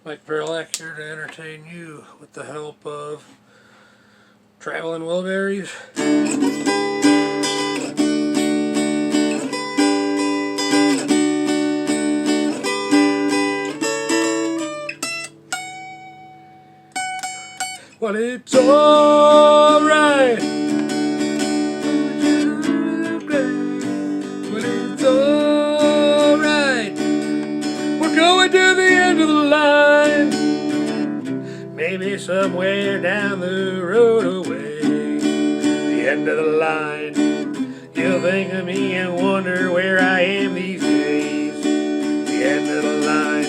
Mike Verlack here to entertain you with the help of Traveling Wilburys. Well, it's alright. Well, it's alright. We're going to the end of the line. Maybe somewhere down the road away. The end of the line. You'll think of me and wonder where I am these days. The end of the line.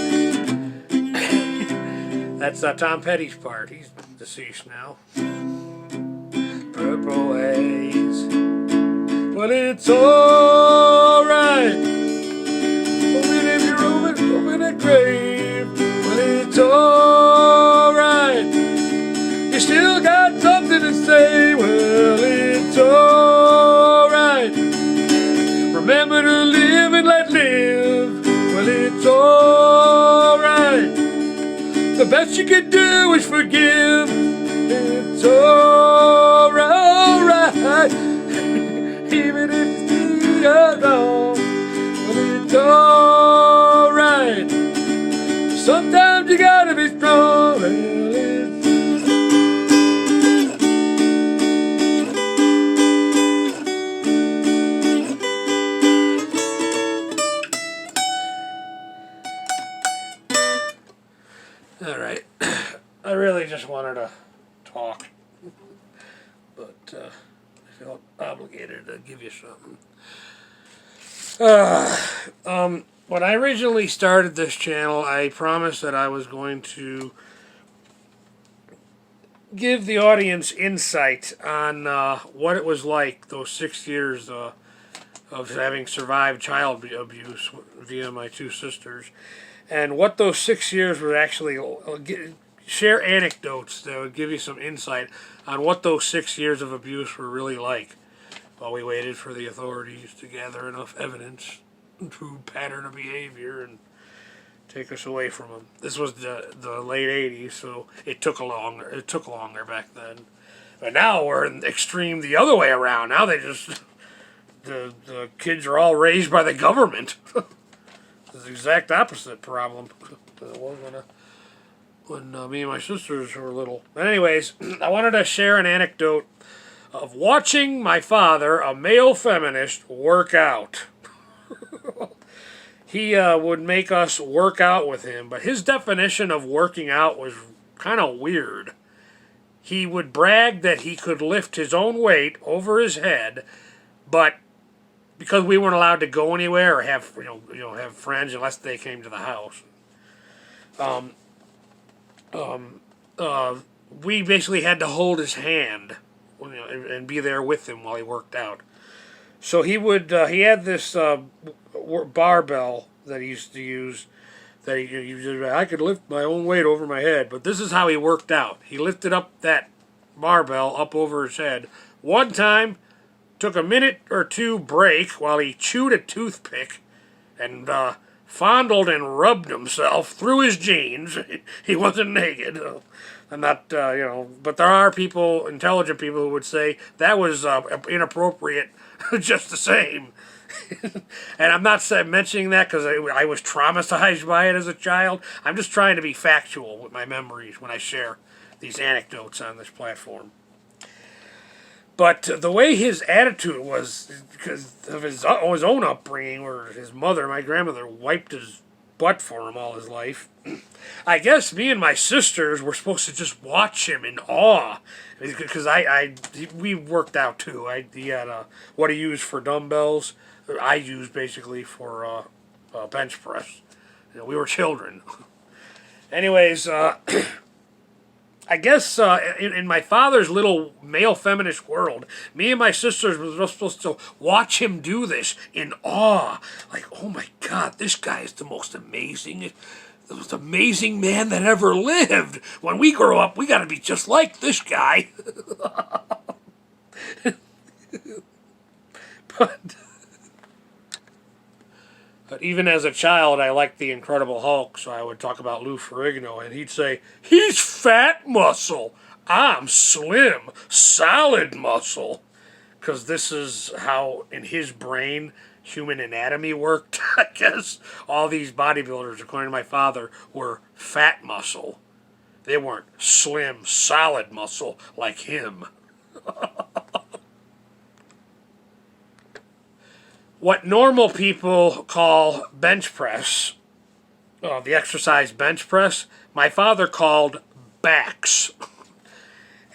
That's Tom Petty's part. He's deceased now. Purple haze. Well, it's alright. Even if you're over the grave. Well, it's alright. You still got something to say. Well, it's alright. Remember to live and let live. Well, it's alright. The best you can do is forgive. It's alright. Even if you're wrong. Well, it's alright. Sometimes you gotta be strong. Well, alright. I really just wanted to talk, but I felt obligated to give you something. When I originally started this channel, I promised that I was going to give the audience insight on what it was like those 6 years of having survived child abuse via my two sisters, and what those 6 years were actually. Share anecdotes that would give you some insight on what those 6 years of abuse were really like while we waited for the authorities to gather enough evidence to pattern of behavior and take us away from them. This was the late 80s, so it took longer back then. But now we're in the extreme the other way around. Now they just the kids are all raised by the government. It's the exact opposite problem that it was when me and my sisters were little. But anyways, I wanted to share an anecdote of watching my father, a male feminist, work out. He would make us work out with him, but his definition of working out was kind of weird. He would brag that he could lift his own weight over his head, but because we weren't allowed to go anywhere or have have friends unless they came to the house. We basically had to hold his hand, and be there with him while he worked out. So he had this barbell that he used to use. That I could lift my own weight over my head, but this is how he worked out. He lifted up that barbell up over his head. One time, took a minute or two break while he chewed a toothpick, and fondled and rubbed himself through his jeans. He wasn't naked. I'm not, but there are people, intelligent people, who would say that was inappropriate just the same. And I'm not mentioning that because I was traumatized by it as a child. I'm just trying to be factual with my memories when I share these anecdotes on this platform. But the way his attitude was, because of his own upbringing, where his mother, my grandmother, wiped his butt for him all his life, I guess me and my sisters were supposed to just watch him in awe, because we worked out too. He had what he used for dumbbells, I used basically for bench press. We were children. Anyways, I guess in my father's little male feminist world, me and my sisters were supposed to watch him do this in awe. Like, oh my God, this guy is the most amazing man that ever lived. When we grow up, we got to be just like this guy. But But even as a child, I liked the Incredible Hulk, so I would talk about Lou Ferrigno, and he'd say, "He's fat muscle. I'm slim, solid muscle." Because this is how, in his brain, human anatomy worked, I guess. All these bodybuilders, according to my father, were fat muscle. They weren't slim, solid muscle like him. What normal people call bench press, the exercise bench press, my father called backs.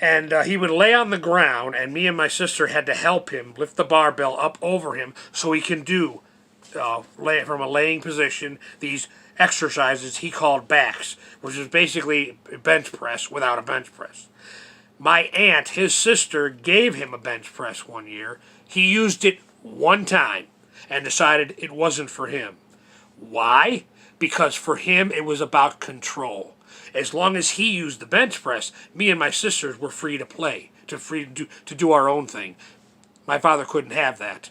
And he would lay on the ground, and me and my sister had to help him lift the barbell up over him so he can do, from a laying position, these exercises he called backs, which is basically a bench press without a bench press. My aunt, his sister, gave him a bench press one year. He used it one time and decided it wasn't for him. Why? Because for him it was about control. As long as he used the bench press, me and my sisters were free to play, to do our own thing. My father couldn't have that.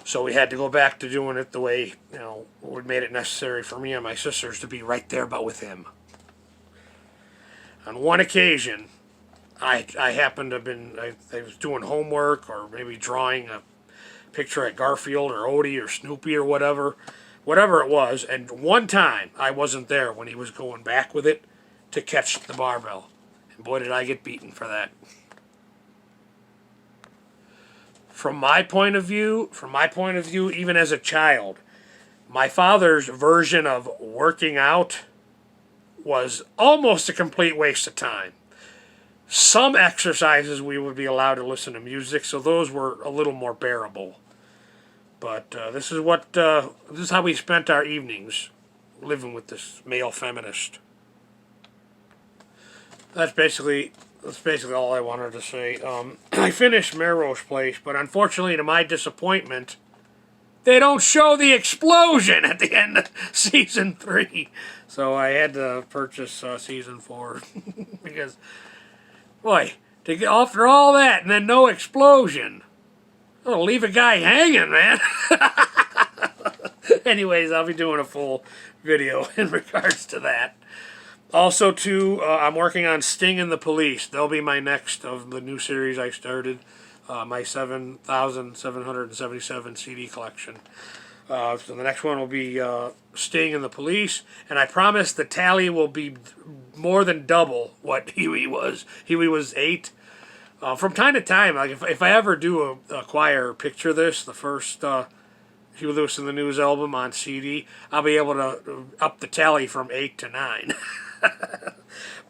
So we had to go back to doing it the way, what made it necessary for me and my sisters to be right there but with him. On one occasion, I happened to have been, I was doing homework or maybe drawing a picture at Garfield or Odie or Snoopy or whatever it was, and one time I wasn't there when he was going back with it to catch the barbell. And boy, did I get beaten for that. From my point of view, even as a child, my father's version of working out was almost a complete waste of time. Some exercises we would be allowed to listen to music, so those were a little more bearable. But this is how we spent our evenings, living with this male feminist. That's basically all I wanted to say. I finished Melrose Place, but unfortunately, to my disappointment, they don't show the explosion at the end of season 3. So I had to purchase season 4 because, boy, to get after all that and then no explosion. It'll leave a guy hanging, man. Anyways, I'll be doing a full video in regards to that. Also, too, I'm working on Sting and the Police. They'll be my next of the new series I started, my 7,777 CD collection. So the next one will be Sting and the Police, and I promise the tally will be more than double what Huey was. Huey was 8. From time to time, like if I ever do acquire picture this, the first Huey Lewis and the News album on CD, I'll be able to up the tally from 8 to 9.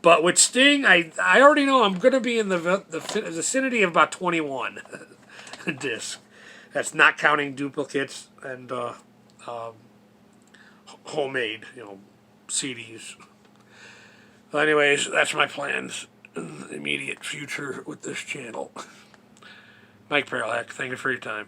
But with Sting, I already know I'm going to be in the vicinity of about 21 discs. That's not counting duplicates and homemade, CDs. Well, anyways, that's my plans in the immediate future with this channel. Mike Perlak, thank you for your time.